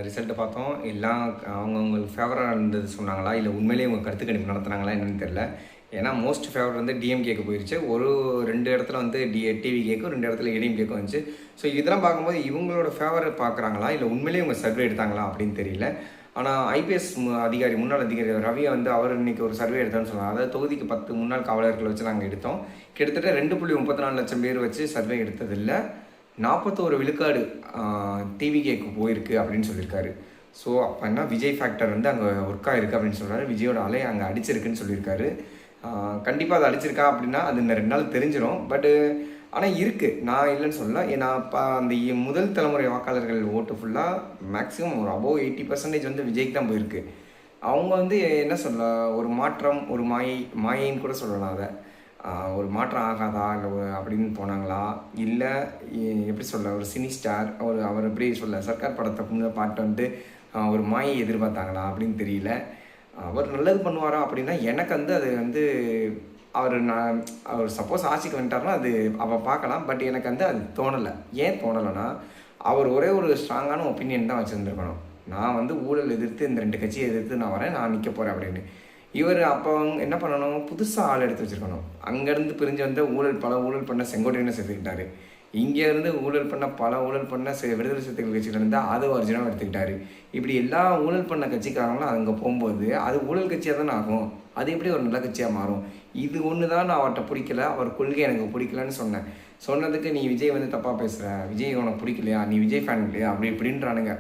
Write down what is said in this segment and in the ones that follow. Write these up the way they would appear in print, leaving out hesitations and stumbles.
ரிசல்ட்டை பார்த்தோம். எல்லாம் அவங்கவங்களுக்கு ஃபேவராக இருந்தது சொன்னாங்களா, இல்லை உண்மையிலேயே அவங்க கருத்து கணிப்பு நடத்துனாங்களா என்னன்னு தெரியல. ஏன்னா மோஸ்ட் ஃபேவர் வந்து டிஎம்கேக்கு போயிடுச்சு. 2 இடத்துல வந்து டிவிகேக்கும் 2 இடத்துல ஏடிஎம்கேக்கும் வந்துச்சு. ஸோ இதெல்லாம் பார்க்கும்போது இவங்களோட ஃபேவரை பார்க்குறாங்களா, இல்லை உண்மையிலேயே இவங்க சர்வே எடுத்தாங்களா அப்படின்னு தெரியல. ஆனால் ஐபிஎஸ் அதிகாரி, முன்னாள் அதிகாரி ரவியை வந்து அவர் இன்றைக்கி ஒரு சர்வே எடுத்தோன்னு சொன்னாங்க. அதாவது தொகுதிக்கு 10 முன்னாள் காவலர்களை வச்சு நாங்கள் எடுத்தோம். கிட்டத்தட்ட 2.34 லட்சம் பேர் வச்சு சர்வே எடுத்ததில்லை. 41 விழுக்காடு டிவிகேக்கு போயிருக்கு அப்படின்னு சொல்லியிருக்காரு. ஸோ அப்போனா விஜய் ஃபேக்டர் வந்து அங்கே ஒர்க் ஆகிருக்கு அப்படின்னு சொல்கிறாரு. விஜயோட அலை அங்கே அடிச்சிருக்குன்னு சொல்லியிருக்காரு. கண்டிப்பாக அது அடிச்சிருக்கா அப்படின்னா அது இந்த 2 நாள் தெரிஞ்சிடும். பட்டு ஆனால் இருக்குது, நான் இல்லைன்னு சொல்லல. ஏன்னா அந்த முதல் தலைமுறை வாக்காளர்கள் ஓட்டு ஃபுல்லாக மேக்ஸிமம் ஒரு அபோவ் 80% வந்து விஜய்க்கு தான் போயிருக்கு. அவங்க வந்து என்ன சொல்ல, ஒரு மாற்றம், ஒரு மாயைன்னு கூட சொல்லலாம். அதை ஒரு மாற்றம் ஆகாதா இல்லை அப்படின்னு போனாங்களா, இல்லை எப்படி சொல்ல, ஒரு சினி ஸ்டார் அவர் எப்படி சொல்ல, சர்க்கார் படத்தை பாட்டு வந்து ஒரு மாயை எதிர்பார்த்தாங்களா அப்படின்னு தெரியல. அவர் நல்லது பண்ணுவாரா அப்படின்னா எனக்கு வந்து அது வந்து அவர் சப்போஸ் ஆட்சிக்கு வந்துட்டார்னா அது அவள் பார்க்கலாம். பட் எனக்கு வந்து அது தோணலை. ஏன் தோணலைன்னா, அவர் ஒரே ஒரு ஸ்ட்ராங்கான ஒப்பீனியன் தான் வச்சுருந்துருக்கணும். நான் வந்து ஊழல் எதிர்த்து இந்த 2 கட்சியை எதிர்த்து நான் வரேன், நான் நிற்க போகிறேன் அப்படின்னு. இவர் அப்போ என்ன பண்ணணும், புதுசாக ஆள் எடுத்து வச்சுருக்கணும். அங்கேருந்து பிரிஞ்சு வந்து பல ஊழல் பண்ண செங்கோட்டையனை சேர்த்துக்கிட்டாரு. இங்கேருந்து ஊழல் பண்ண விடுதலை சிறுத்தைகள் கட்சியில் இருந்தால் அது ஒரிஜினலாக எடுத்துக்கிட்டாரு. இப்படி எல்லா ஊழல் பண்ண கட்சிக்காரங்களும் அங்கே போகும்போது அது ஊழல் கட்சியாக தானே ஆகும். அது எப்படி ஒரு நல்ல கட்சியாக மாறும்? இது ஒன்று தான் நான் அவர்கிட்ட பிடிக்கல, அவர் கொள்கை எனக்கு பிடிக்கலன்னு சொன்னதுக்கு நீ விஜய் வந்து தப்பாக பேசுகிற, விஜய் உனக்கு பிடிக்கலையா, நீ விஜய் ஃபேன் இல்லையா அப்படி இப்படின்றானுங்க.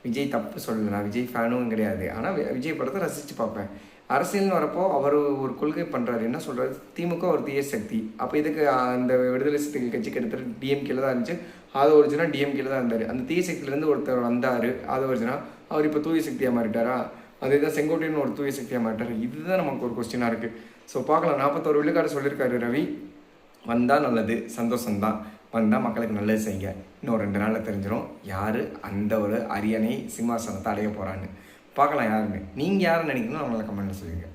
விஜய் தப்பு சொல்லலை, நான் விஜய் ஃபேனும் கிடையாது. ஆனால் விஜய் படத்தை ரசித்து பார்ப்பேன். அரசியல்னு வரப்போ அவர் ஒரு கொள்கை பண்ணுறாரு. என்ன சொல்கிறாரு, திமுக ஒரு தீய சக்தி. அப்போ இதுக்கு அந்த விடுதலை சிறுத்தைகள் கட்சி கிட்டத்தட்ட டிஎம்கேல தான் இருந்துச்சு. அது ஒரிஜினல் டிஎம்கேல தான் இருந்தார். அந்த தீய சக்தியிலேருந்து ஒருத்தர் வந்தார், அது ஒரிஜினல். அவர் இப்போ தூய சக்தியாக மாறிட்டாரா? அதே தான் செங்கோட்டையன் ஒரு தூய சக்தியாக மாறிட்டார். இதுதான் நமக்கு ஒரு கொஸ்டினாக இருக்குது. ஸோ பார்க்கலாம். 41 விழுக்காடு சொல்லியிருக்காரு ரவி. வந்தால் நல்லது, சந்தோஷம்தான். வந்தால் மக்களுக்கு நல்லது செய்யுங்க. இன்னும் 2 நாளில் தெரிஞ்சிடும் யார் அந்த ஒரு அரியணை சிம்மாசனத்தை அடைய போகிறான்னு. பார்க்கலாம் யாருன்னு. நீங்கள் யாருன்னு நினைக்கணும், அவங்கள கமெண்ட்டில் சொல்லுங்கள்.